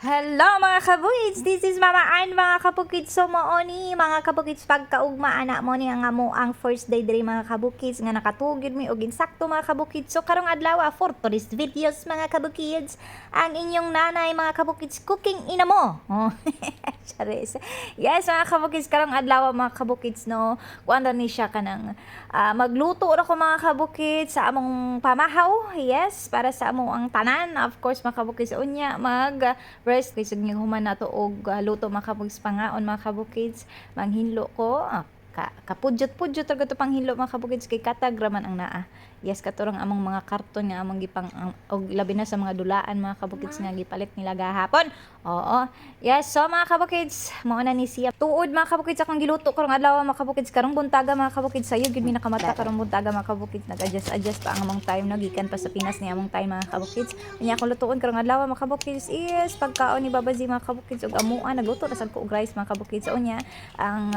Hello mga kabukids! This is Mama Ann mga kabukids. So mooni mga kabukids pagkaugma anak mo ni ang amo ang first day diri mga kabukids nga nakatugid mi og insakto mga kabukids. So karong adlaw for today's videos mga kabukids ang inyong nanay mga kabukids cooking ina mo. Oh. Charis. Yes mga kabukids karong adlaw mga kabukids no. Kuan ni siya kanang magluto ra ko mga kabukids sa among pamahaw. Yes, para sa among ang tanan. Of course mga kabukids unya mag rest kasi human na to og luto mga kabukids pangaon mga kabukids manghinlo ko kapudyot-pudyot talaga to panghinlo mga kabukids kay katagraman ang naa. Yes, katurang among mga karton nga among gipang og labi na sa mga dulaan mga kabukids nga gipalit nila gahapon. Oo. Yes, so mga kabukids, mao na ni siya. Tuod mga kabukids akong giluto karong adlaw mga kabukids karong buntaga mga kabukids sayo gid mi nakamata karong buntaga mga kabukids nag-adjust pa ang among time no gikan pa sa Pinas ni among time mga kabukids. Unya akong lutuon karong adlaw mga kabukids is pagkaon ni Babazi mga kabukids og amuan nagluto na sad ko og rice mga kabukids. Unya ang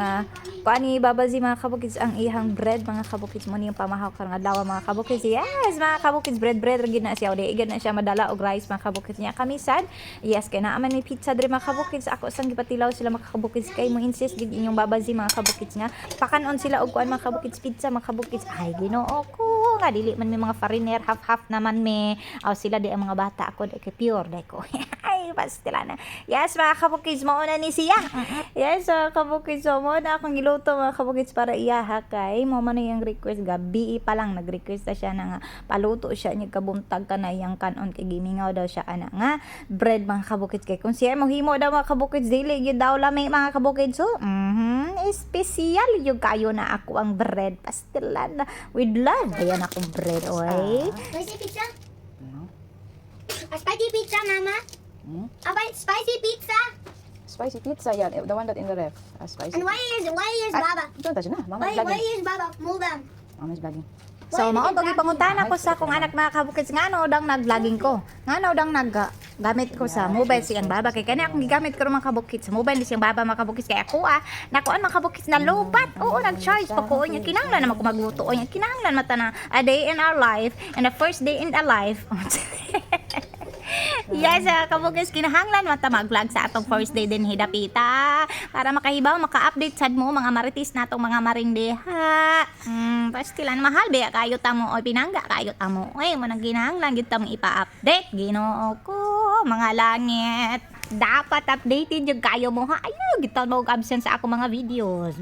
kuan ni Babazi mga kabukids ang ihang bread mga kabukids mo ni yung pamahaw karong adlaw mga kabukids. Yes, mga kabukids bread gid na siya. Di gid na siya madala og rice mga kabukids niya. Kami sad. Yes, kay naaman ni pizza diri mga kabukids. Ako sang gipatilaw sila mga kabukids kay mo insist gid inyong Babazi mga kabukids nga. Pakanon sila og kuan mga kabukids pizza mga kabukids. Ay Ginoo ko nga dili man may mga foreigner half naman me. Aw sila di ang mga bata ako di kay pure dai ko. Ay pastila na. Yes, mga kabukids mao na ni siya. Yes, mga kabukids mo na akong giluto mga kabukids para iyaha kay mo man yung request gabi pa lang nag-request na siya nga paluto siya niya kabuntag kanay yang kanon kay gimingaw daw siya ana nga bread mga kabukids kay kung siya mo himo daw mga kabukids dili gyud daw lami mga kabukids so espesyal yung kayo na ako ang bread pastilan with love ayan akong bread oy Spicy pizza? A spicy pizza, Mama? A spicy pizza? Spicy pizza, yeah, the one that in the ref. Spicy. And why is Baba? Don't touch na. Mama's Why vlogging. is Baba? Move them. Mama's vlogging. so mao bagi pangutana ko sa akong anak mga kabukids ngano dang nag-vlogging ko ngano dang gamit ko sa mobile siyang baba kay kani akong gigamit ko mga kabukids sa mobile siyang baba mga kabukids kay ako nakuan mga kabukids na lobat oo nag-charge pa ko nya kinahanglan naman ko magluto nya kinahanglan mata na a day in our life and the first day in our life. Yes, kabukids kinahanglan mata mag-vlog sa atong first day din hidapita para makahibaw maka-update sad mo mga marites natong mga maring deha. Pastilan mahal ba kayo tamo o pinangga kayo tamo. Oy mo nang ginahanglan gid tamo ipa-update Ginoo ko mga langit. Dapat updated yung kayo mo ha. Ayaw, gitaw mo absent sa ako mga videos.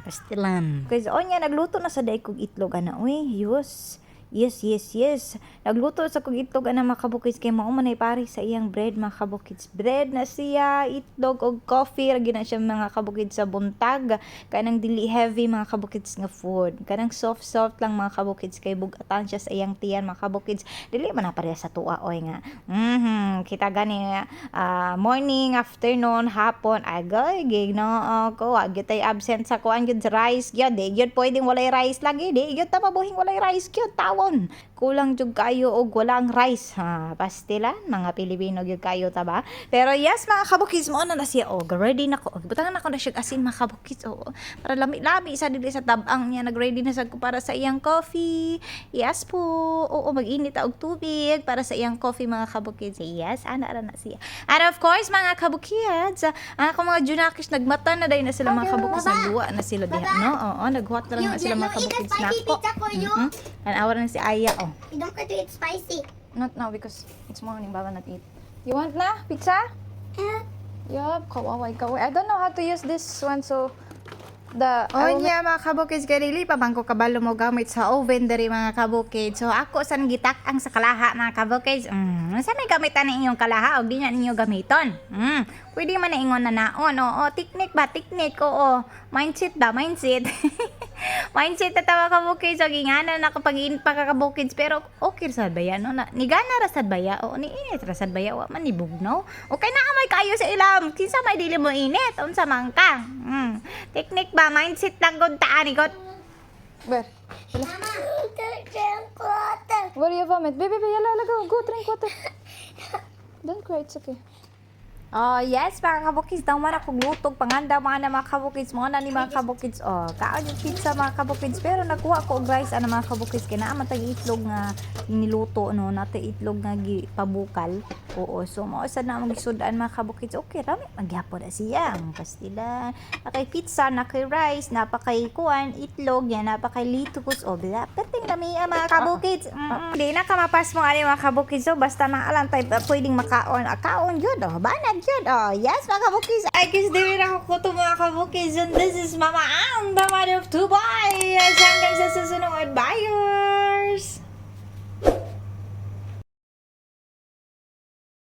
Pastilan. Kasi onya nagluto na sa day kog itlog ana. Uy, yes. Yes. Nagluto sa kong itlog ana mga kabukids kay mao man ay pare sa iyang bread mga kabukids. Bread na siya, itlog og coffee lagi na siya mga kabukids sa buntag. Kanang dili heavy mga kabukids nga food. Kanang soft lang mga kabukids kay bugatan siya sa iyang tiyan mga kabukids. Dili man na pareha sa tuwa oy nga. Kita gani morning, afternoon, hapon, agay Ginoo ko gyud tay absent sa kuan gyud rice gyud. Di gyud pwedeng walay rice lagi. Di gyud ta mabuhing walay rice gyud tawo. Kulang jud kayo og walang rice ha pastilan mga Pilipino gyud kayo ta ba pero yes mga kabukids mo na siya ready na ko butangan ako na siya asin mga kabukids para lami sa dili sa tabang niya nag-ready na sad ko para sa iyang coffee yes po mag-init og tubig para sa iyang coffee mga kabukids yes ana ra na siya and of course mga kabukids ako mga junakis nagmata na dai na sila mga kabukids nagduwa na sila diha no naghuwat na lang na sila mga kabukids spicy nako pizza for you. and awar na si Aya You don't get to eat spicy. Not now because it's morning. Baba not eat. You want na pizza? Yup. Kawawa ikaw. I don't know how to use this one so Onya mga kabukids kay dili pa bangko kabalo mo gamit sa oven diri mga kabukids. So ako san gitak-ang sa kalaha mga kabukids. Sa may gamitan ni inyong kalaha og di na ninyo gamiton. Pwede man na ingon na naon. Technique ba? Technique. Oo. Mindset ba? Mindset. Mindset na tawa kabukids. So gingana na kapag pagkakabukids. Pero okay rasad ba yan? Nigana rasad ba yan? O niinit rasad ba yan? Wa man nibugnaw. Okay na amay kayo sa ilam. Kinsa may dili mo init. Unsa man ka. Technique ba? Mindset lang kung taan ikot. where? Mama, drink water. Where you vomit? Baby, yala, go drink water. Don't cry, it's okay. Oh, yes, mga kabukids. Daw man akong lutog. Panganda mga na mga kabukids. Mga na ni mga kabukids. Kaon yung pizza mga kabukids. Pero nakuha ko og rice ana mga kabukids. Kaya naman tag itlog nga niluto. Nata itlog nga pabukal. Oo, so mao sad na magisudan mga kabukids. Okay, rami magyapon na siya. Ang pastilan, nakay pizza, nakay rice, napakay kuan, itlog, yan, napakay litus, o bila. Perting lami mga kabukids. Di na ka mapas mo ani mga kabukids. So basta maalam tayo pwedeng makaon. Kaon jud, oh, banag jud. Oh, yes mga kabukids. I guess di rin ako kuto mga kabukids. And this is Mama Ang, the mother of Dubai. Hanggang sa susunod. Bye!